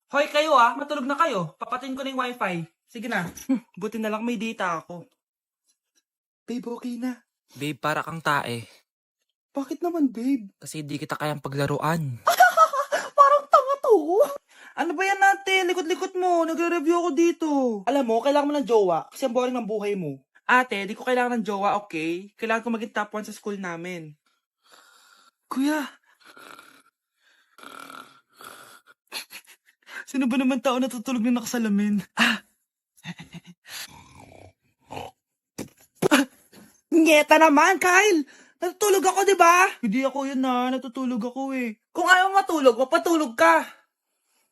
Hoy kayo matulog na kayo. Papatin ko na yung wifi. Sige na. Buti na lang may data ako. Babe, okay na. Babe, para kang tae. Bakit naman, babe? Kasi di kita kayang paglaruan. Parang tanga to. Ano ba yan natin? Likot-likot mo. Nagre-review ako dito. Alam mo, kailangan mo ng jowa kasi ang boring ng buhay mo. Ate, di ko kailangan ng jowa, okay? Kailangan ko maging top 1 sa school namin. Kuya. Sino ba naman tao natutulog na nakasalamin? Ngeta naman, Kyle! Natutulog ako, di ba? Hindi ako yun natutulog ako eh. Kung ayaw matulog, mapatulog ka.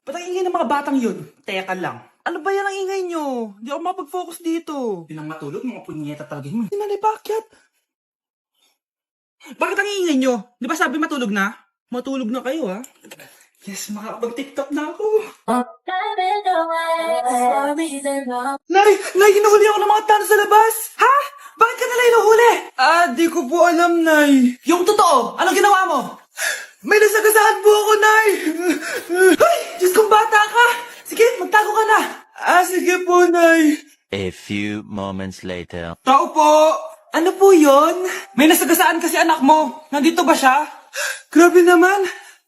Ba't ang ingay ng mga batang yun? Teka lang. Ano ba yan ang ingay nyo? Hindi ako mapag-focus dito. Yun ang matulog, mga punyeta talaga yun. Sinanay, bakit? Bakit ang ingay nyo? Di ba sabi matulog na? Matulog na kayo Yes, makakapag-tiktok na ako. Nay! Nay, hinuhuli ako ng mga tano sa labas! Ha? Bakit ka nila hinuhuli? Di ko po alam, Nay. Yung totoo, anong ginawa mo? May nasagasaan po ako, Nay! Ay! Diyos kong bata ka! Sige, magtago ka na! Sige po, Nay. A few moments later. Tao po! Ano po yon? May nasagasaan kasi anak mo. Nandito ba siya? Grabe naman.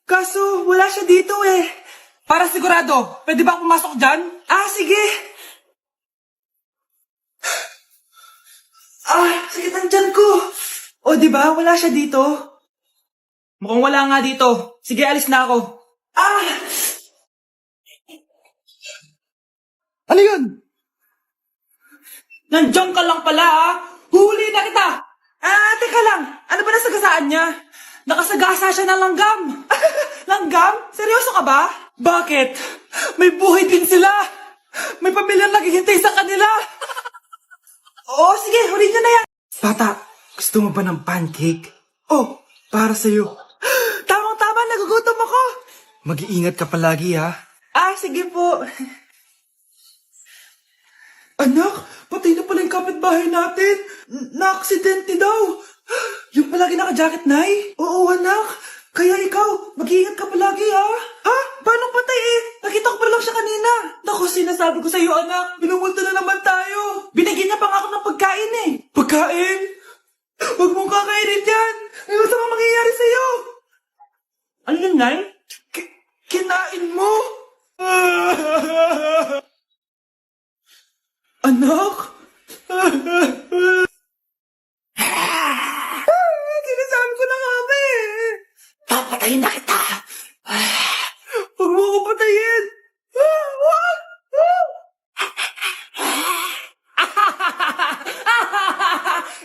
Kaso, wala siya dito eh. Para sigurado, pwede ba pumasok dyan? Sige. Sakit ang tiyan ko. O, di ba? Wala siya dito. Mukhang wala nga dito. Sige, alis na ako. Ano yun? Nandiyan ka lang pala Huli na kita! Teka lang. Ano ba nasagasaan niya? Nakasagasa siya ng langgam. Langgam? Seryoso ka ba? Bakit? May buhay din sila. May pamilyang naghihintay sa kanila. Oo, sige. Huli niyo na yan. Bata, gusto mo ba ng pancake? Oh, para sa'yo. Tamang-tama, nagugutom ako. Mag-iingat ka palagi, sige po. Anak, patay na pala yung kapitbahay natin. Na-aksidente daw. Yung palagi naka-jacket, Nay? Oo, anak. Kaya ikaw, mag-iingat ka palagi, Ha? Paano patay Nakita ko pa lang siya kanina. Naku, sinasabi ko sa'yo, anak. Binumulta na naman tayo. Binigyan niya pa nga ako ng pagkain Pagkain? Huwag mong kakainin yan. May masamang mangyayari sa'yo. Ano yun, Nay? Kinain mo? Anak? Sinasabi ko na nga ba Papatayin na kita. Huwag mo ko patayin!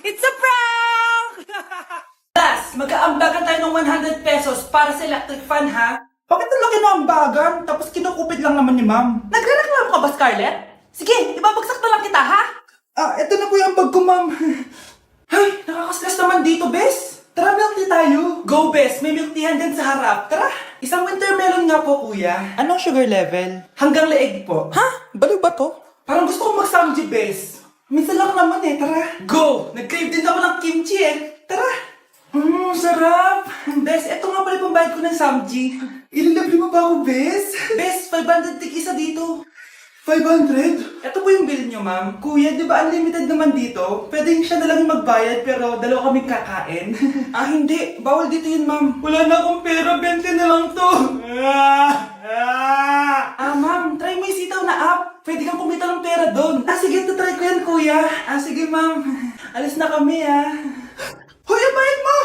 It's a prank! Last, mag-aambagan tayo ng 100 pesos para sa electric fan, ha? Bakit ang laki ng ambagan? Tapos kinukupit lang naman ni ma'am. Nagre-reklamo ka ba, Scarlett? Sige, ibabagsak na lang kita, ha? Eto na po yung bag ko, ma'am. Ay, nakakaslas naman dito, Bes. Tara, milk tea tayo. Go, Bes. May milk tea dyan sa harap. Tara. Isang winter melon nga po, kuya. Anong sugar level? Hanggang leeg po. Ha? Baliw ba to? Parang gusto kong mag-samji, Bes. Minsan lang naman tara. Go! Nag-crave din ako ng kimchi Tara. Sarap. Bes, eto nga pala yung pambayad ko ng samji. Ililabli mo ba ako, Bes? Bes, 500 tig isa dito. 500? Ito po yung bill nyo, ma'am. Kuya, di ba unlimited naman dito? Pwede siya na lang yung magbayad pero dalawa kaming kakain. Hindi. Bawal dito yun, ma'am. Wala na akong pera. 20 na lang to. Ma'am. Try mo yung sitaw na app. Pwede kang kumita ng pera doon. Sige. Try ko yan, kuya. Sige, ma'am. Alis na kami, Hoy, abayin mo!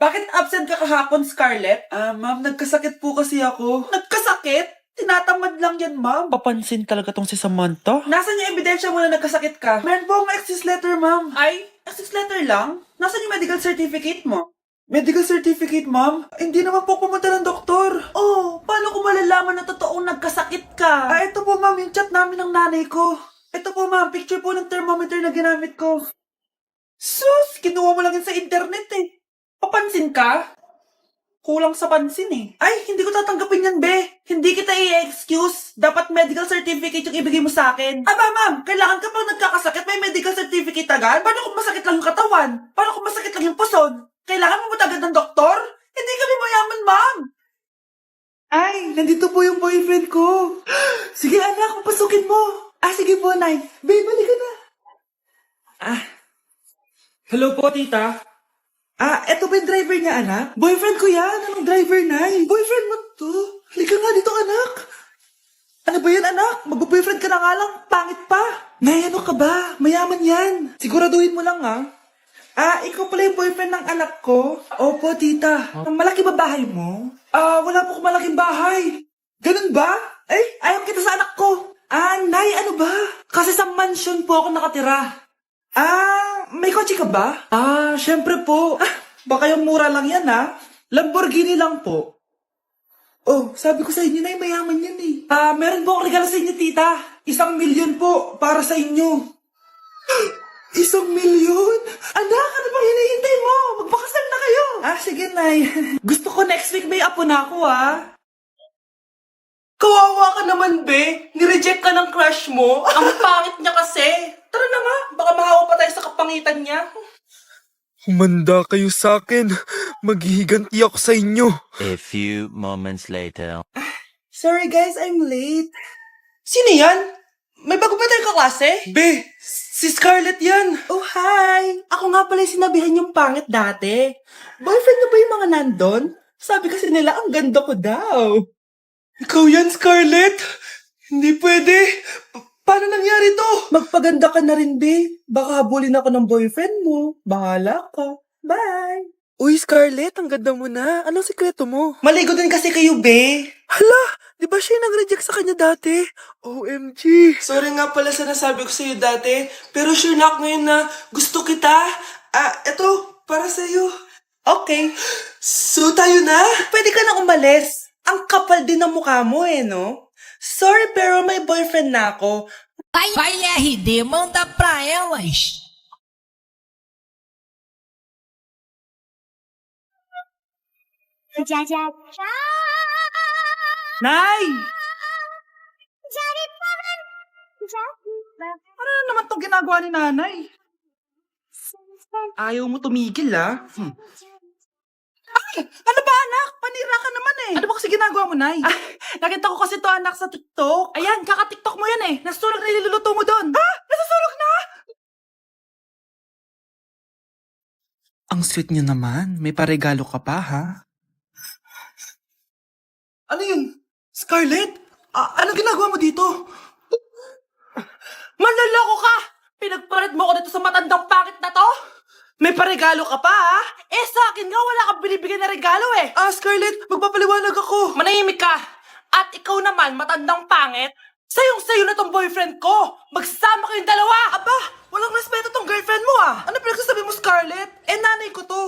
Bakit absent ka kahapon, Scarlett? Ma'am, nagkasakit po kasi ako. Nagkasakit? Tinatamad lang yan, ma'am. Papansin talaga tong si Samantha. Nasaan yung ebidensya mo na nagkasakit ka? Meron po akong excuse letter, ma'am. Ay, excuse letter lang? Nasaan yung medical certificate mo? Medical certificate, ma'am? Hindi naman po pumunta ng doktor. Oh, paano ko malalaman na totoong nagkasakit ka? Ito po, ma'am, yung chat namin ng nanay ko. Ito po, ma'am, picture po ng thermometer na ginamit ko. Sus, kinuha mo lang yun sa internet Papansin ka? Kulang sa pansin Ay, hindi ko tatanggapin yan, be. Hindi kita i-excuse. Dapat medical certificate yung ibigay mo sa akin. Ma'am, kailangan kapag nagkakasakit, may medical certificate agad? Paano kung masakit lang yung katawan? Paano kung masakit lang yung puson? Kailangan mo agad ng doktor? Hindi kami mayaman, ma'am. Ay, nandito po yung boyfriend ko. Sige anak, papasukin mo. Sige po, Nay. Babe, balik ka na. Hello po, tita. Eto ba yung driver niya, anak? Boyfriend ko yan. Anong driver, Nay? Boyfriend mo to? Halika nga dito, anak. Ano ba yan, anak? Mag-boyfriend ka na nga lang. Pangit pa. Nay, ano ka ba? Mayaman yan. Siguraduhin mo lang, ha? Ikaw pala yung boyfriend ng anak ko? Opo, tita. Malaki ba bahay mo? Wala po akong malaking bahay. Ganun ba? Ayaw kita sa anak ko. Nay, ano ba? Kasi sa mansion po ako nakatira. May kotse ka ba? Syempre po. Baka yung mura lang yan, ha? Lamborghini lang po. Oh, sabi ko sa inyo na mayaman yan eh. Meron po akong regalo sa inyo, tita. 1,000,000 po para sa inyo. 1,000,000? Anak, ano bang hinihintay mo? Magpakasal na kayo. Sige, Nay. Gusto ko next week may apo na ako, Kawawa ka naman, be. Nireject ka ng crush mo. Ang pangit niya kasi. Tara na nga, baka mahawa pa tayo sa kapangitan niya. Humanda kayo sa akin. Maghihiganti ako sa inyo. A few moments later. Sorry guys, I'm late. Sino yan? May bago ba tayong kaklase? Be, si Scarlett yan. Oh, hi! Ako nga pala yung sinabihan yung pangit dati. Boyfriend niyo ba yung mga nandun? Sabi kasi nila, ang ganda ko daw. Ikaw yan, Scarlett. Hindi pwede. Paano nangyari to? Magpaganda ka na rin, be. Baka habulin ako ng boyfriend mo. Bahala ka. Bye! Uy, Scarlett, ang ganda mo na. Anong sikreto mo? Maligo din kasi kayo, be. Hala, di ba siya yung nag-reject sa kanya dati? OMG. Sorry nga pala sa nasabi ko sa'yo dati, pero sure na ako ngayon na gusto kita. Eto, para sa'yo. Okay. So, tayo na? Pwede ka na umalis. Ang kapal din ng mukha mo no? Sorry, pero may boyfriend na ako. Vai RD, manda pra elas. Nay! Ano na naman tong ginagawa ni nanay? Ayaw mo tumigil, Ano ba, anak? Panira ka naman eh. Ano ba kasi ginagawa mo, Nay? Nakita ko kasi to, anak, sa TikTok. Ayan, kaka-TikTok mo yan eh. Nasusulog na niluluto mo doon. Nasusulog na? Ang sweet niyo naman. May paregalo ka pa, ha? Ano yun? Scarlett? Ano ginagawa mo dito? Manloloko ka! Pinagpalit mo ko dito sa matandang pangit na to? May paregalo ka pa, sa akin nga wala kang binibigyan na regalo eh. Scarlett, magpapaliwanag ako. Manahimik ka. At ikaw naman, matandang pangit, sayong-sayo na tong boyfriend ko. Magsasama kayong dalawa. Aba, walang respeto tong girlfriend mo Ano pinagsasabi mo, Scarlett? Nanay ko to.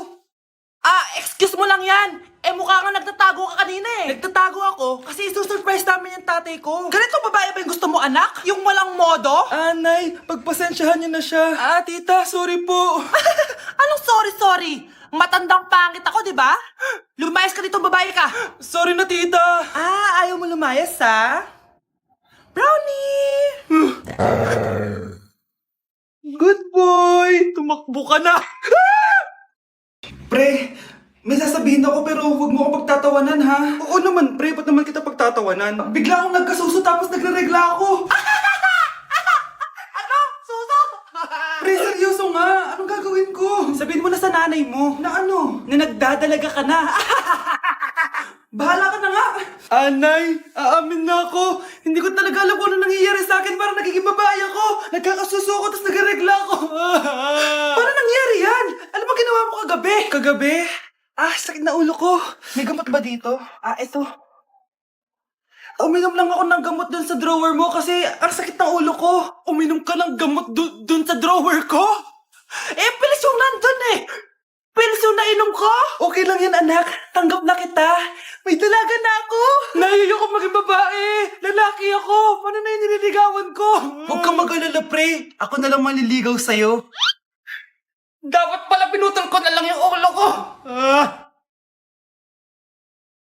Excuse mo lang yan. Mukha nga nagtatago ka kanina eh. Nagtatago ako kasi isusurprise namin yung tatay ko. Ganito babae ba yung gusto mo, anak? Yung walang modo? Nay, pagpasensyahan niyo na siya. Tita, sorry po. Anong sorry? Matandang pangit ako, di ba? Lumayas ka dito, babae ka. Sorry na, tita. Ayaw mo lumayas, Brownie! Good boy! Tumakbo ka na! Pre, may sasabihin ako pero huwag mo ako pagtatawanan, ha? Oo naman, pre. Ba't naman kita pagtatawanan? Bigla akong nagkasuso tapos nagre-regla ako. Ano? Suso? Pre, seryoso nga. Anong gagawin ko? Sabihin mo na sa nanay mo. Na ano? Na nagdadalaga ka na. Bahala ka na nga. Nay, aamin na ako. Hindi ko talaga alam kung ano nangyayari sa akin. Parang nagiging babae ako. Nagkakasuso ako, tapos nagregla ako. Paano nangyari yan? Ano ba ginawa mo kagabi? Kagabi? Sakit na ulo ko. May gamot ba dito? Ito. Uminom lang ako ng gamot dun sa drawer mo kasi ang sakit ng ulo ko. Uminom ka ng gamot dun sa drawer ko? Pilis yung nandun eh. Pilis yung nainom ko. Okay lang yan, anak. Tanggap na kita. May dalaga na ako. Nahiyo ko maging babae. Lalaki ako. Paano na yung nililigawan ko? Huwag kang mag-alala, pre. Ako na lang maliligaw sa'yo. Dapat pala pinutol ko na lang yung ulo ko.